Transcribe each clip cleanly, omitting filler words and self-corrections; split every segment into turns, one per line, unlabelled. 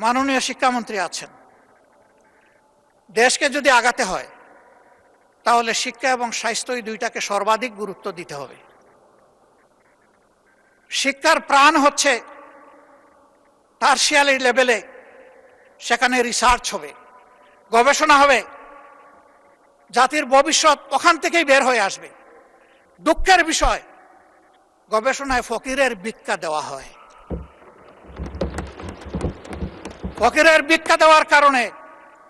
মাননীয় শিক্ষামন্ত্রী আছেন, দেশকে যদি আগাতে হয় তাহলে শিক্ষা এবং স্বাস্থ্য এই দুইটাকে সর্বাধিক গুরুত্ব দিতে হবে। শিক্ষার প্রাণ হচ্ছে টারশিয়ারি লেভেলে, সেখানে রিসার্চ হবে, গবেষণা হবে, জাতির ভবিষ্যৎ ওখান থেকেই বের হয়ে আসবে। দুঃখের বিষয়, গবেষণায় ফকিরের ভিক্ষা দেওয়া হয়। ফকিরের ভিক্ষা দেওয়ার কারণে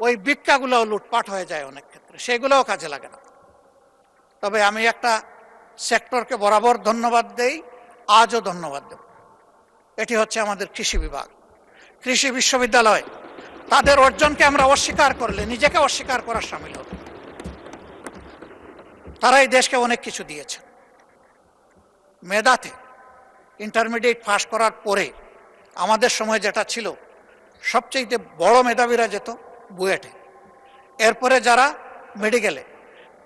ওই ভিক্ষাগুলো লুটপাট হয়ে যায় অনেক ক্ষেত্রে, সেগুলোও কাজে লাগে না। তবে আমি একটা সেক্টরকে বরাবর ধন্যবাদ দেই, আজও ধন্যবাদ দেব। এটি হচ্ছে আমাদের কৃষি বিভাগ, কৃষি বিশ্ববিদ্যালয়। তাদের অর্জনকে আমরা অস্বীকার করলে নিজেকে অস্বীকার করার সামিল হবে। তারা এই দেশকে অনেক কিছু দিয়েছে। মেধাতে ইন্টারমিডিয়েট পাস করার পরে আমাদের সময় যেটা ছিল, সবচেয়ে বড় মেধাবীরা যেত বুয়েটে, এরপরে যারা মেডিকেলে,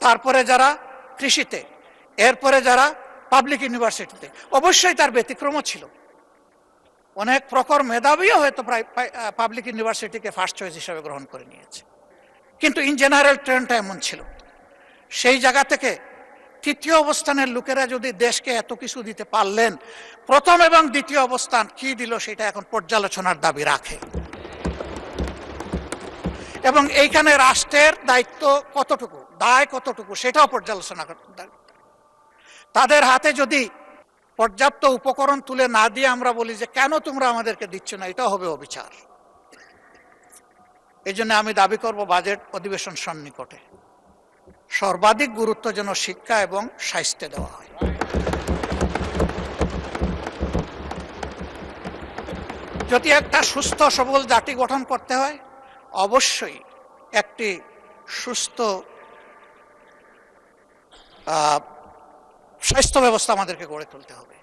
তারপরে যারা কৃষিতে, এরপরে যারা পাবলিক ইউনিভার্সিটিতে। অবশ্যই তার ব্যতিক্রমও ছিল, অনেক প্রখর মেধাবীও হয়তো প্রায় পাবলিক ইউনিভার্সিটিকে ফার্স্ট চয়েস হিসেবে গ্রহণ করে নিয়েছে, কিন্তু ইন জেনারেল ট্রেন্ডটা এমন ছিল। সেই জায়গা থেকে তৃতীয় অবস্থানের লোকেরা যদি দেশকে এত কিছু দিতে পারলেন, প্রথম এবং দ্বিতীয় অবস্থান কি দিল সেটা এখন পর্যালোচনার দাবি রাখে। এবং এইখানে রাষ্ট্রের দায়িত্ব কতটুকু, দায় কতটুকু, সেটাও পর্যালোচনা করতে। তাদের হাতে যদি পর্যাপ্ত উপকরণ তুলে না দিয়ে আমরা বলি যে কেন তোমরা আমাদেরকে দিচ্ছ না, এটাও হবে অবিচার। এই জন্য আমি দাবি করব বাজেট অধিবেশন সন্নিকটে সর্বাধিক গুরুত্ব যেন শিক্ষা এবং স্বাস্থ্যে দেওয়া হয়। যদি একটা সুস্থ সবল জাতি গঠন করতে হয়, অবশ্যই একটি সুস্থ স্বাস্থ্য ব্যবস্থা আমাদেরকে গড়ে তুলতে হবে।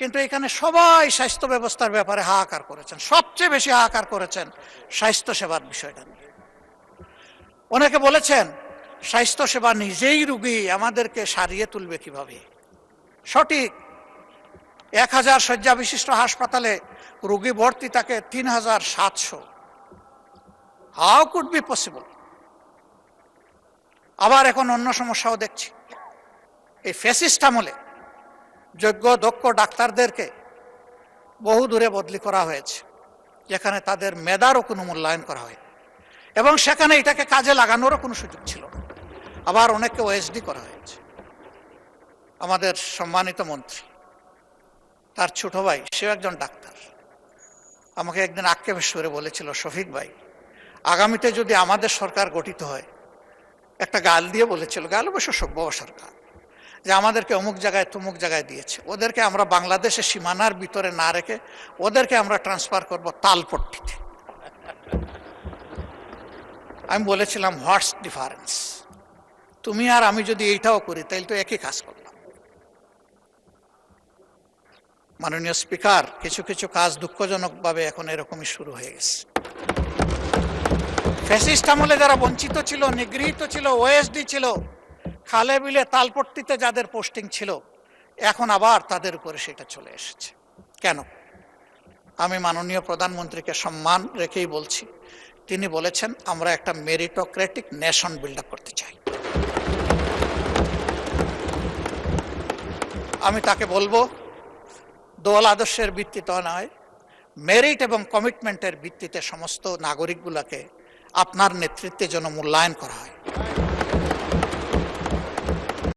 কিন্তু এখানে সবাই স্বাস্থ্য ব্যবস্থার ব্যাপারে হাহাকার করেছেন, সবচেয়ে বেশি হাহাকার করেছেন স্বাস্থ্য সেবার বিষয়টা নিয়ে। অনেকে বলেছেন স্বাস্থ্য সেবা নিজেই রোগী, আমাদেরকে সারিয়ে তুলবে কিভাবে। সঠিক, 1000 শয্যা বিশিষ্ট হাসপাতালে রোগী ভর্তি থাকে 3700। How could be possible? আবার এখন অন্য সমস্যাও দেখছি। এই ফ্যাসিস্ট আমলে যোগ্য দক্ষ ডাক্তারদেরকে বহু দূরে বদলি করা হয়েছে, যেখানে তাদের মেধারও কোনো মূল্যায়ন করা হয়, এবং সেখানে এটাকে কাজে লাগানোরও কোনো সুযোগ ছিল না। আবার অনেককে ওএসডি করা হয়েছে। আমাদের সম্মানিত মন্ত্রী, তার ছোট ভাই, সেও একজন ডাক্তার, আমাকে একদিন আক্ষেপের সুরে বলেছিল, শফিক ভাই, আগামীতে যদি আমাদের সরকার গঠিত হয়, একটা গাল দিয়ে বলেছিল, গাল অবশ্য সভ্য সরকার, যে আমাদেরকে অমুক জায়গায় তমুক জায়গায় দিয়েছে, ওদেরকে আমরা বাংলাদেশের সীমানার ভিতরে না রেখে ওদেরকে আমরা ট্রান্সফার করব তালপট্টিতে। আমি বলেছিলাম, হোয়াটস ডিফারেন্স? তুমি আর আমি যদি এইটাও করি তাহলে তো একই কাজ করলাম। মাননীয় স্পিকার, কিছু কিছু কাজ দুঃখজনকভাবে এখন এরকমই শুরু হয়ে গেছে। ফ্যাসিস্ট আমলে যারা বঞ্চিত ছিল, নিগৃহীত ছিল, ওএসডি ছিল, খালে বিলে তালপট্টিতে যাদের পোস্টিং ছিল, এখন আবার তাদের উপরে সেটা চলে এসেছে। কেন? আমি মাননীয় প্রধানমন্ত্রীকে সম্মান রেখেই বলছি, তিনি বলেছেন আমরা একটা মেরিটোক্রেটিক নেশন বিল্ড আপ করতে চাই। আমি তাকে বলবো, দল আদর্শের ভিত্তিতে নয়, মেরিট এবং কমিটমেন্টের ভিত্তিতে সমস্ত নাগরিকগুলোকে আপনার নেতৃত্বে যেন মূল্যায়ন করা হয়।